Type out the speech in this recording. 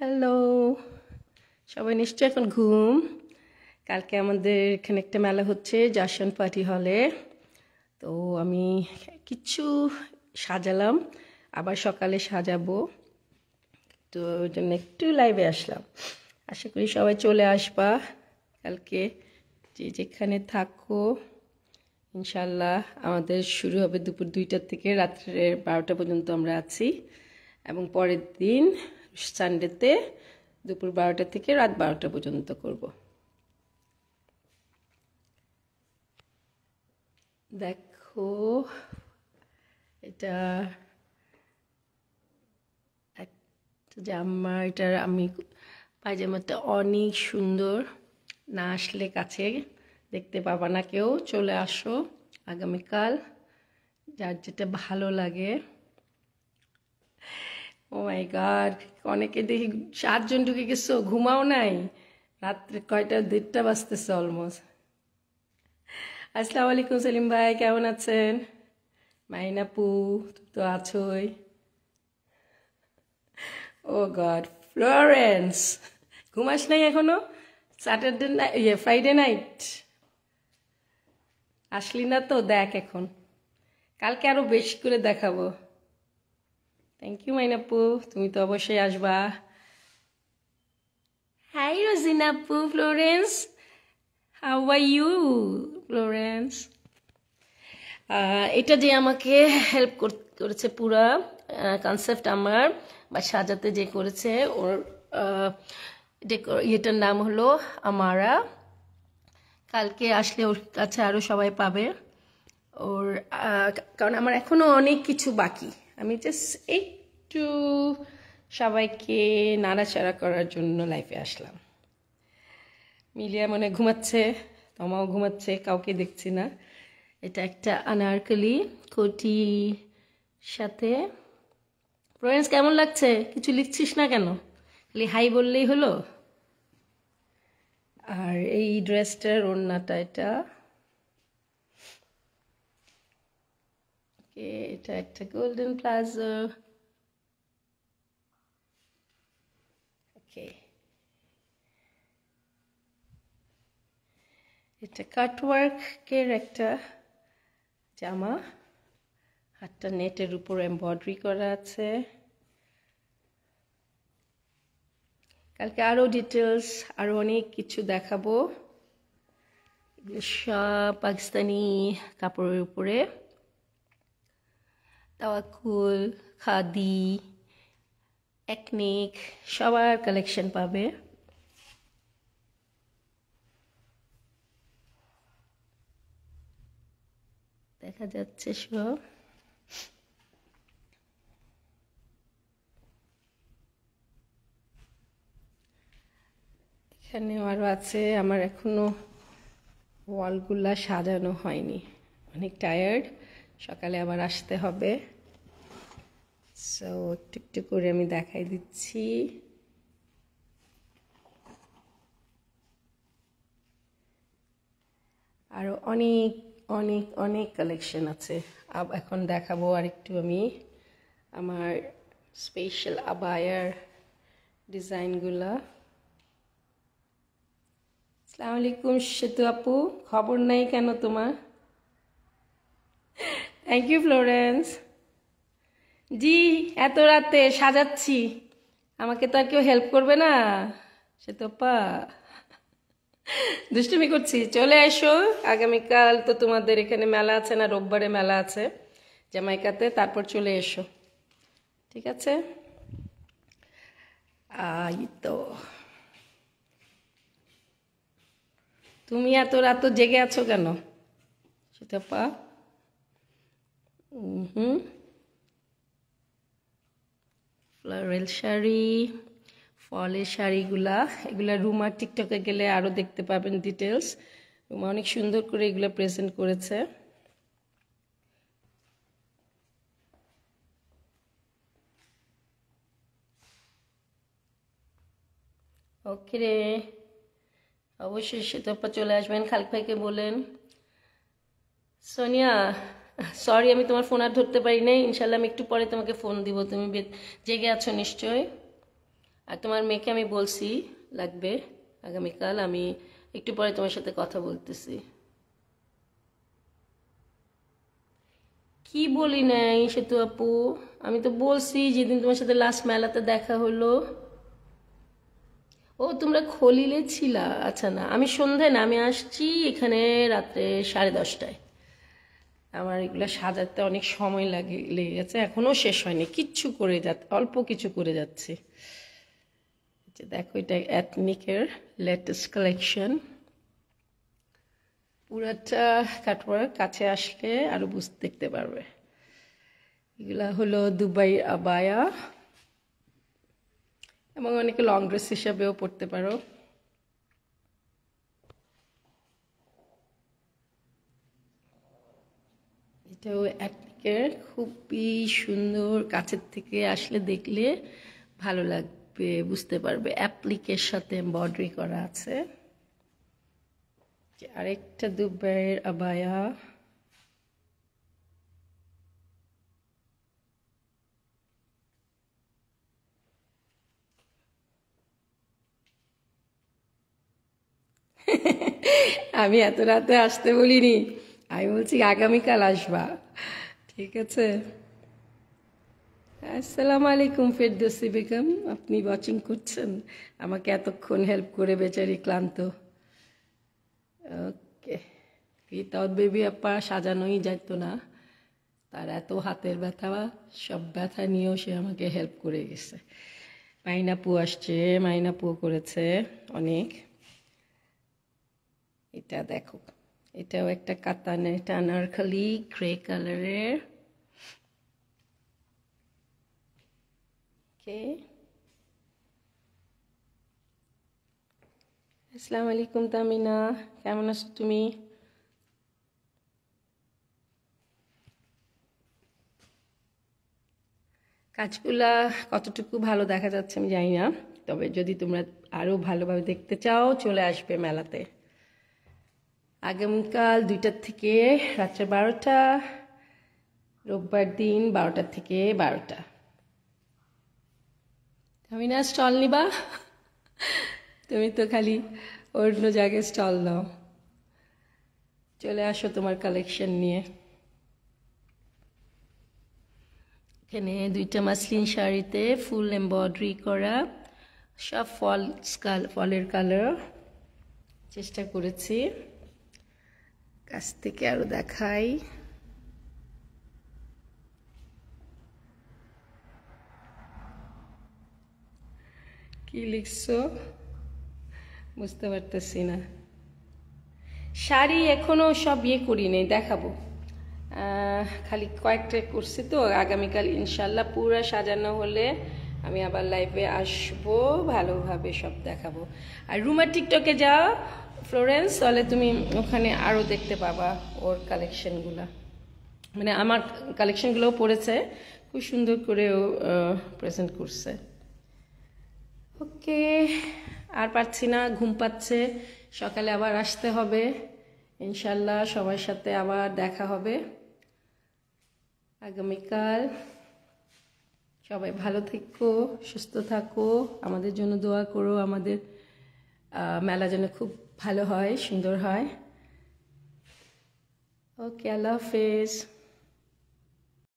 Hello, সবাই নিশ্চয়ই এখন ঘুম। কালকে আমাদের এখানে একটা মেলা হচ্ছে জাশন পার্টি হলে। তো আমি কিছু সাজালাম, আবার সকালে সাজাবো। তো ওই জন্য একটু লাইভে আসলাম। আশা করি সবাই চলে আসবা কালকে, যে যেখানে থাকো। ইনশাল্লাহ আমাদের শুরু হবে দুপুর 2টা থেকে রাত্রে 12টা পর্যন্ত আমরা আছি, এবং পরের দিন সানডেতে দুপুর 12টা থেকে রাত 12টা পর্যন্ত করব। দেখো, এটা একটা জামা, এটার আমি পায়জামাটা অনেক সুন্দর। না আসলে কাছে দেখতে পাবা না কেউ, চলে আসো আগামীকাল, যার যেটা ভালো লাগে। ও মাই গড, অনেকে দেখি 7জন ঢুকে গেছো, ঘুমাও নাই? রাত্রে কয়টা, 1:30 বাজতেছে অলমোস্ট। আসসালামু আলাইকুম সেলিম ভাই, কেমন আছেন? মাইনাপু, তুমি তো আছোই। ও গড, ফ্লোরেন্স, ঘুমাস নাই এখনো? স্যাটারডে ফ্রাইডে নাইট আসলি না তো, দেখ এখন, কালকে আরো বেশি করে দেখাবো। থ্যাংক ইউ মাইনাপু, তুমি তো অবশ্যই আসবা। হাই রোজিনাপু, Florence, how are you Florence? এটা যে আমাকে হেল্প করেছে, পুরা কনসেপ্ট আমার বা সাজাতে যে করেছে, ওর ইয়েটার নাম হলো আমারা। কালকে আসলে ওর কাছে আরও সবাই পাবে ওর, কারণ আমার এখনো অনেক কিছু বাকি। আমি জাস্ট একটু সবাইকে নাড়াচাড়া করার জন্য লাইফে আসলাম। মিলিয়া মনে ঘুমাচ্ছে, তমাও ঘুমাচ্ছে, কাউকে দেখছি না। এটা একটা আনারকলি কোটি সাথে। ফ্লোরেন্স, কেমন লাগছে? কিছু লিখছিস না কেন? খালি হাই বললেই হলো। আর এই ড্রেসটার ওড়নাটা, এটা এটা একটা গোল্ডেন প্লাজো। ওকে, এটা কাটওয়ার্কের একটা জামা, হাতটা নেটের উপর এমব্রয়ডারি করা আছে। কালকে আরও ডিটেলস, আরও অনেক কিছু দেখাবো। সব পাকিস্তানি কাপড়ের উপরে, তাওয়াক্কুল, খাদি, একনিক, সবার কালেকশন পাবে। দেখা যাচ্ছে সব। এখানে আরও আছে, আমার এখনো ওয়ালগুলা সাজানো হয়নি, অনেক টায়ার্ড, সকালে আবার আসতে হবে। সো একটু একটু করে আমি দেখাই দিচ্ছি। আরও অনেক অনেক অনেক কালেকশন আছে, এখন দেখাবো আর একটু আমি আমার স্পেশাল আবায়ার ডিজাইনগুলা। আসসালামু আলাইকুম সেতু আপু, খবর নাই কেন তোমার? Thank you Florence. জি, এত রাতে সাজাচ্ছি, আমাকে তো আর কেউ হেল্প করবে না সেতু আপা। দুষ্টুমি করছি, চলে এসো। আগামীকাল তো তোমাদের এখানে মেলা আছে না, রোববারে মেলা আছে জামাইকাতে, তারপর চলে এসো, ঠিক আছে? তো তুমি এত রাত জেগে আছো কেন সেটাপা? ফ্লোরাল শাড়ি, ফলের শাড়িগুলা, এগুলা রুমা টিকটকে গেলে আরও দেখতে পাবেন ডিটেলস। রুমা অনেক সুন্দর করে এগুলো প্রেজেন্ট করেছে। ওকে রে, অবশ্যই সেটাপা চলে আসবেন, খালিক ভাইকে বলেন। সোনিয়া, সরি আমি তোমার ফোন আর ধরতে পারি নাই, ইনশাল্লাহ আমি একটু পরে তোমাকে ফোন দিব। তুমি জেগে আছো নিশ্চয়? আর তোমার মেয়েকে আমি বলছি লাগবে আগামীকাল, আমি একটু পরে তোমার সাথে কথা বলতেছি। কি বলি নাই সেতু আপু, আমি তো বলছি যেদিন তোমার সাথে লাস্ট মেলাতে দেখা হলো। ও তোমরা খলিলে ছিলা? আচ্ছা, না আমি সন্ধ্যায় না, আমি আসছি এখানে রাত্রে 10:30টায়। আমার এগুলো সাজাতে অনেক সময় লেগে গেছে, এখনো শেষ হয়নি, কিচ্ছু করে অল্প কিছু করে যাচ্ছি। দেখো এটা এথনিকের লেটেস্ট কালেকশন, পুরাটা কাটওয়ার্ক, কাছে আসলে আরো দেখতে পারবে। এগুলা হলো দুবাই আবায়া, এবং অনেকে লং ড্রেস হিসাবেও পরতে পারো। এটাও এথনিকের, খুবই সুন্দর, কাছের থেকে আসলে দেখলে ভালো লাগবে, বুঝতে পারবে অ্যাপ্লিকের সাথে এমব্রয়ডারি করা আছে। আরেকটা দুবাইয়ের আবায়া, আমি এত রাতে আসতে বলিনি, আমি বলছি আগামীকাল আসবা, ঠিক আছে। আসসালামু আলাইকুম ফেরদৌসী বেগম, আপনি ওয়াচিং করছেন, আমাকে এতক্ষণ হেল্প করে বেচারি ক্লান্ত। ওকে, উইথাউট বেবি আপা সাজানোই যেত না, তার এত হাতের ব্যথা, সব ব্যথা নিয়েও সে আমাকে হেল্প করে গেছে। মাইনাপু আসছে, মাইনাপু করেছে অনেক। এটা দেখো, এটাও একটা কাতানের আনারকলি গ্রে কালারের। ওকে, আসসালামু আলাইকুম তামিনা, কেমন আছো তুমি? কাজগুলা কতটুকু ভালো দেখা যাচ্ছে আমি জানি না, তবে যদি তোমরা আরো ভালোভাবে দেখতে চাও চলে আসবে মেলাতে আগামীকাল 2টা থেকে রাত্রে 12টা, রোববার দিন 12টা থেকে 12টা। তামিনা স্টল নিবা? তুমি তো খালি অন্য জায়গায় স্টল নাও, চলে আসো তোমার কালেকশন নিয়ে। এখানে 2টা মাসলিন শাড়িতে ফুল এমব্রয়ডারি করা, সব ফলের কালার চেষ্টা করেছি, কাছ থেকে আরো দেখাই। কি লিখছো বুঝতে পারতেছি না। শাড়ি এখনো সব করি নেই, দেখাবো, খালি কয়েকটা করছি তো, আগামীকাল ইনশাল্লাহ পুরো সাজানো হলে আমি আবার লাইভে আসবো, ভালোভাবে সব দেখাবো। আর রুমার টিকটকে যাও ফ্লোরেন্স, তাহলে তুমি ওখানে আরো দেখতে পাবা ওর কালেকশনগুলা, মানে আমার কালেকশনগুলোও পড়েছে, খুব সুন্দর করে ও প্রেজেন্ট করছে। ওকে, আর পারছি না, ঘুম পাচ্ছে, সকালে আবার আসতে হবে ইনশাল্লাহ, সবার সাথে আবার দেখা হবে আগামীকাল। সবাই ভালো থেকো, সুস্থ থাকো, আমাদের জন্য দোয়া করো, আমাদের মেলা যেন খুব ভালো হয়, সুন্দর হয়। ওকে, আল্লাহ হাফেজ।